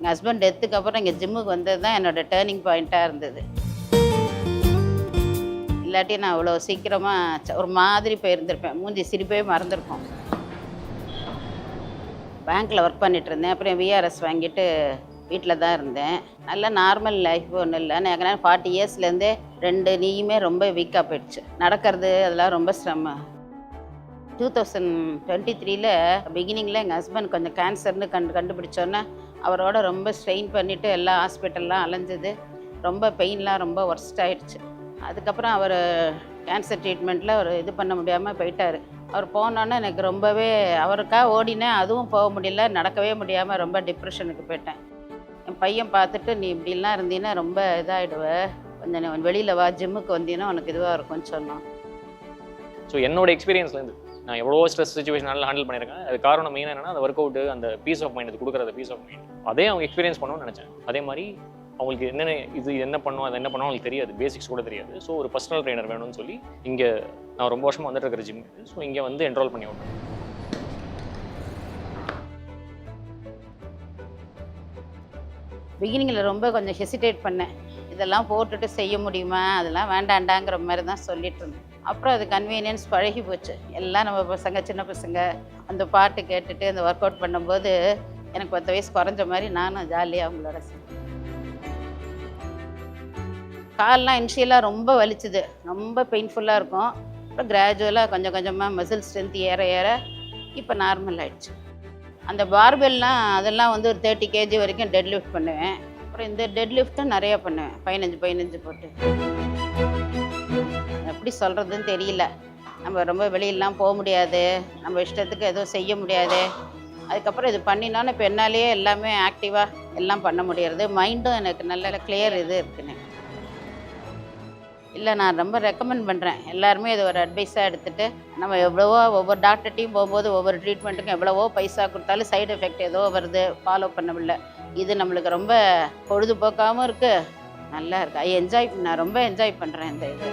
எங்கள் ஹஸ்பண்ட் டெத்துக்கு அப்புறம் இங்கே ஜிம்முக்கு வந்தது தான் என்னோடய டேர்னிங் பாயிண்ட்டாக இருந்தது. இல்லாட்டி நான் அவ்வளோ சீக்கிரமாக ஒரு மாதிரி போயிருந்திருப்பேன். மூஞ்சி சிரிப்பே மறந்துருப்போம். பேங்க்கில் ஒர்க் பண்ணிகிட்டு இருந்தேன். அப்புறம் விஆர்எஸ் வாங்கிட்டு வீட்டில் தான் இருந்தேன். நல்லா நார்மல் லைஃப் ஒன்றும் இல்லை. நான் 40 இயர்ஸ்லேருந்தே 2 நீயுமே ரொம்ப வீக்காக போயிடுச்சு. நடக்கிறது அதெல்லாம் ரொம்ப சிரமம். 2023 பிகினிங்கில் எங்கள் ஹஸ்பண்ட் கொஞ்சம் கேன்சர்னு கண்டுபிடிச்சோன்னே அவரோட ரொம்ப ஸ்ட்ரெயின் பண்ணிவிட்டு எல்லா ஹாஸ்பிட்டல்லாம் அலைஞ்சது. ரொம்ப பெயின்லாம் ரொம்ப ஒர்ஸ்ட் ஆகிடுச்சு. அதுக்கப்புறம் அவர் கேன்சர் ட்ரீட்மெண்ட்டில் அவர் இது பண்ண முடியாமல் போயிட்டார். அவர் போனோன்னே எனக்கு ரொம்பவே அவருக்காக ஓடினேன். அதுவும் போக முடியல, நடக்கவே முடியாமல் ரொம்ப டிப்ரெஷனுக்கு போயிட்டேன். என் பையன் பார்த்துட்டு, நீ இப்படிலாம் இருந்தீன்னா ரொம்ப இதாகிடுவ, கொஞ்சம் வெளியில் வா, ஜிம்முக்கு வந்தீங்கன்னா உனக்கு இதுவாக இருக்கும்னு சொன்னான். ஸோ என்னோட எக்ஸ்பீரியன்ஸ்லேருந்து நான் எவ்வளோ ஸ்ட்ரெஸ் சுச்சுவேஷனால ஹேண்டில் பண்ணியிருக்கேன். அது காரணம் மெயினாக என்னன்னா அந்த ஒர்க் அவுட்டு, அந்த பீஸ் ஆஃப் மைண்ட், அது கொடுக்குற பீஸ் ஆஃப் மைண்ட், அதே அவங்க எக்ஸ்பீரியன்ஸ் பண்ணணும்னு நினச்சேன். அதே மாதிரி அவங்களுக்கு என்னென்ன இது என்ன பண்ணும், அது என்ன பண்ணும் அவங்களுக்கு தெரியாது, பேசிக்ஸ் கூட தெரியாது. ஸோ ஒரு பர்சனல் ட்ரெயினர் வேணும்னு சொல்லி இங்கே நான் ரொம்ப வருஷமாக வந்துட்டு இருக்கிற ஜிம். ஸோ இங்கே வந்து என்ரோல் பண்ணி விட்டேன். பிகினிங்கில் ரொம்ப கொஞ்சம் ஹெசிடேட் பண்ணேன். இதெல்லாம் போட்டுட்டு செய்ய முடியுமா, அதெல்லாம் வேண்டாண்டாங்கிற மாதிரி தான் சொல்லிட்டு இருந்தேன். அப்புறம் அது கன்வீனியன்ஸ் பழகி போச்சு. எல்லாம் நம்ம பசங்க, சின்ன பசங்க அந்த பாட்டு கேட்டுட்டு அந்த ஒர்க் அவுட் பண்ணும்போது எனக்கு 10 வயசு குறைஞ்ச மாதிரி நானும் ஜாலியாக அவங்களோட கால்லாம் இனிஷியலாக ரொம்ப வலிச்சுது, ரொம்ப பெயின்ஃபுல்லாக இருக்கும். அப்புறம் கிராஜுவலாக கொஞ்சம் கொஞ்சமாக மசில் ஸ்ட்ரென்த் ஏற ஏற இப்போ நார்மல் ஆகிடுச்சு. அந்த பார்பெல்லாம் அதெல்லாம் வந்து ஒரு 30 kg வரைக்கும் டெட் லிஃப்ட் பண்ணுவேன். அப்புறம் இந்த டெட் லிஃப்ட்டும் நிறையா பண்ணுவேன், 15 போட்டு. எப்படி சொல்கிறதுன்னு தெரியல. நம்ம ரொம்ப வெளியெல்லாம் போக முடியாது, நம்ம இஷ்டத்துக்கு எதுவும் செய்ய முடியாது. அதுக்கப்புறம் இது பண்ணினோன்னு இப்போ என்னாலேயே எல்லாமே ஆக்டிவாக எல்லாம் பண்ண முடியறது. மைண்டும் எனக்கு நல்ல கிளியர் இது இருக்குன்னு இல்லை, நான் ரொம்ப ரெக்கமெண்ட் பண்ணுறேன். எல்லாருமே இது ஒரு அட்வைஸாக எடுத்துகிட்டு, நம்ம எவ்வளவோ ஒவ்வொரு டாக்டர்ட்டையும் போகும்போது ஒவ்வொரு ட்ரீட்மெண்ட்டுக்கும் எவ்வளவோ பைசா கொடுத்தாலும் சைடு எஃபெக்ட் ஏதோ வருது, ஃபாலோ பண்ண முடியல. இது நம்மளுக்கு ரொம்ப பொழுதுபோக்காகவும் இருக்குது, நல்லா இருக்குது. நான் ரொம்ப என்ஜாய் பண்ணுறேன் இந்த இது.